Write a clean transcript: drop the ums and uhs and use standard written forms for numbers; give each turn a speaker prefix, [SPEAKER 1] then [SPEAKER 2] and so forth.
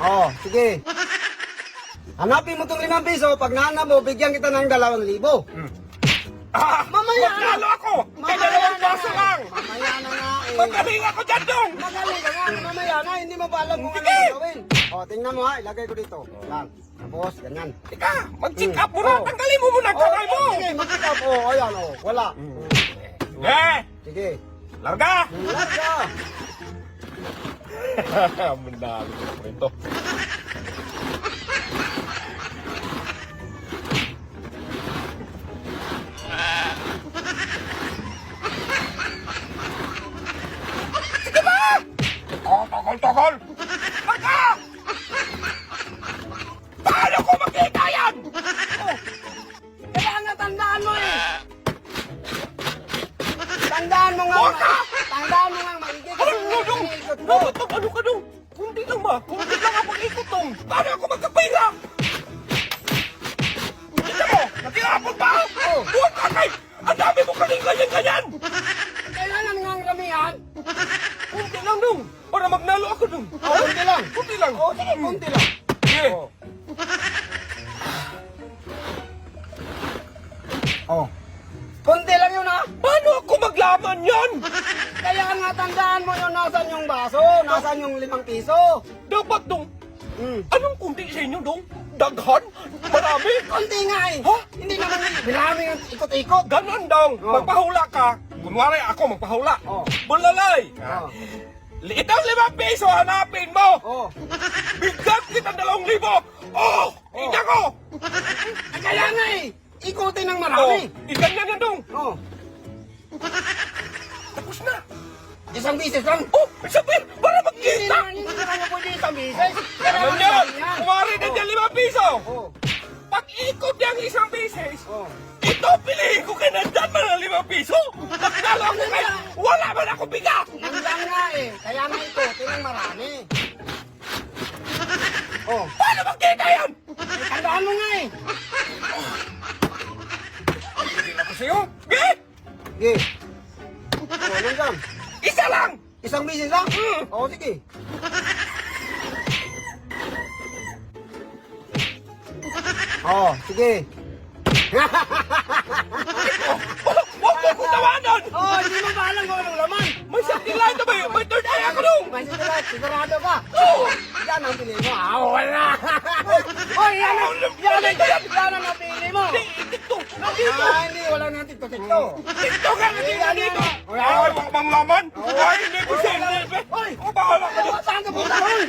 [SPEAKER 1] Oh, sige. Hanapin mo itong 5 piso, pag nahanap mo, bigyan kita ng 2,000. Mamaya na!
[SPEAKER 2] Magnalo ako! Kaya dalawang baso lang!
[SPEAKER 1] Mamaya na nga eh.
[SPEAKER 2] Magaling ako dyan, Dong!
[SPEAKER 1] Magaling ka nga, mamaya na, hindi mo pa alam kung ano
[SPEAKER 2] Sige.
[SPEAKER 1] gagawin. Oh, tingnan mo ha, ilagay ko dito. Yan. Tapos, ganyan.
[SPEAKER 2] Ika, mag-check up mo na!
[SPEAKER 1] Oh.
[SPEAKER 2] Tanggalin mo muna ang kamay mo!
[SPEAKER 1] Sige, mag-pick up. Oh, ayan oh, wala.
[SPEAKER 2] Eh!
[SPEAKER 1] Sige.
[SPEAKER 2] Larga!
[SPEAKER 1] Larga.
[SPEAKER 2] Mandalo ko ito. Sige ba? Oh, tokol! Larga! Paano ko makita yan?
[SPEAKER 1] Oh, kaya nga tandaan mo eh. Tandaan mo nga.
[SPEAKER 2] Huwag ka!
[SPEAKER 1] Tandaan mo nga, maigit.
[SPEAKER 2] Ano, Dong?
[SPEAKER 1] Ikot mo.
[SPEAKER 2] Ano ka, Dong? Kundi lang ba? Kundi lang ang pag-ikot, Dong. Paano ako magkapira? Kita mo, nag-iapon pa ako.
[SPEAKER 1] Oh.
[SPEAKER 2] Huwag ka kay! Ang dami mo kaling ganyan-ganyan!
[SPEAKER 1] Kailangan nga ang ramihan.
[SPEAKER 2] Kunti lang, Dong. Para magnalo ako, Dong.
[SPEAKER 1] Oh, kunti lang.
[SPEAKER 2] Kunti lang.
[SPEAKER 1] Oh, sige, kunti lang.
[SPEAKER 2] Sige.
[SPEAKER 1] Oh. Oh. Kunti lang yun ha.
[SPEAKER 2] Paano ako maglaman yan?
[SPEAKER 1] Kaya nga tandaan mo yung nasan yung baso, nasan yung 5 piso.
[SPEAKER 2] Dapat, Dong.
[SPEAKER 1] Hmm.
[SPEAKER 2] Anong kunti sa inyo, Dong? Daghan? Marami?
[SPEAKER 1] Kunti nga eh.
[SPEAKER 2] Ha?
[SPEAKER 1] Hindi naman bilami yung ikot-ikot.
[SPEAKER 2] Ganon, Dong.
[SPEAKER 1] Oh.
[SPEAKER 2] Magpahula ka. Kunwari ako magpahula.
[SPEAKER 1] Oh.
[SPEAKER 2] Bulalay.
[SPEAKER 1] Oh.
[SPEAKER 2] Liit ang 5 piso, hanapin mo!
[SPEAKER 1] Oh.
[SPEAKER 2] Bigyan kita 2,000! Oh! Ina ko!
[SPEAKER 1] Kaya nga eh. Ikutin ng
[SPEAKER 2] Oh!
[SPEAKER 1] marami.
[SPEAKER 2] Iganyan na, Dong!
[SPEAKER 1] Oh.
[SPEAKER 2] Tapos na!
[SPEAKER 1] Isang bisis lang.
[SPEAKER 2] Oh! Sabihin! Para
[SPEAKER 1] Hindi
[SPEAKER 2] magkita!
[SPEAKER 1] naman, hindi naman pwede isang bisis.
[SPEAKER 2] Ano yan? Kumari na dyan 5 piso!
[SPEAKER 1] Oh.
[SPEAKER 2] Pag ikot niyang 1 pisis,
[SPEAKER 1] Oh.
[SPEAKER 2] ito piliin ko kay nandyan man ang 5 piso! Nagnalo ako kay... Wala man ako biga!
[SPEAKER 1] Nandiyan nga eh. Kaya nga ikutin ng marami. Oh.
[SPEAKER 2] Paano magkita yan?
[SPEAKER 1] Tandaan mo nga eh.
[SPEAKER 2] Hindi na ko sa'yo! Eh!
[SPEAKER 1] Sige. Oh, nandiyan.
[SPEAKER 2] Isa lang!
[SPEAKER 1] Isang bisis lang? Oh, sige. Oh, sige.
[SPEAKER 2] Huwag mo ko tawanan!
[SPEAKER 1] Oh, hindi mo ba alam kung anong laman?
[SPEAKER 2] May sakilay na ba yun? May third eye ako, Dong!
[SPEAKER 1] May sigurado ka?
[SPEAKER 2] Oo!
[SPEAKER 1] Yan ang pili mo. Ah, wala. Oh, yan ang napili mo.
[SPEAKER 2] Dito! Nandito!
[SPEAKER 1] Ah, hindi. Wala nang tikto-tikto.
[SPEAKER 2] Dito ka! Nandito!
[SPEAKER 1] Yan,
[SPEAKER 2] Dito!
[SPEAKER 1] yan.
[SPEAKER 2] Ay, mga manglaman! Ay, hindi ko siya!
[SPEAKER 1] Hoy!
[SPEAKER 2] Bahala ka!
[SPEAKER 1] Saan ka punta? Hoy!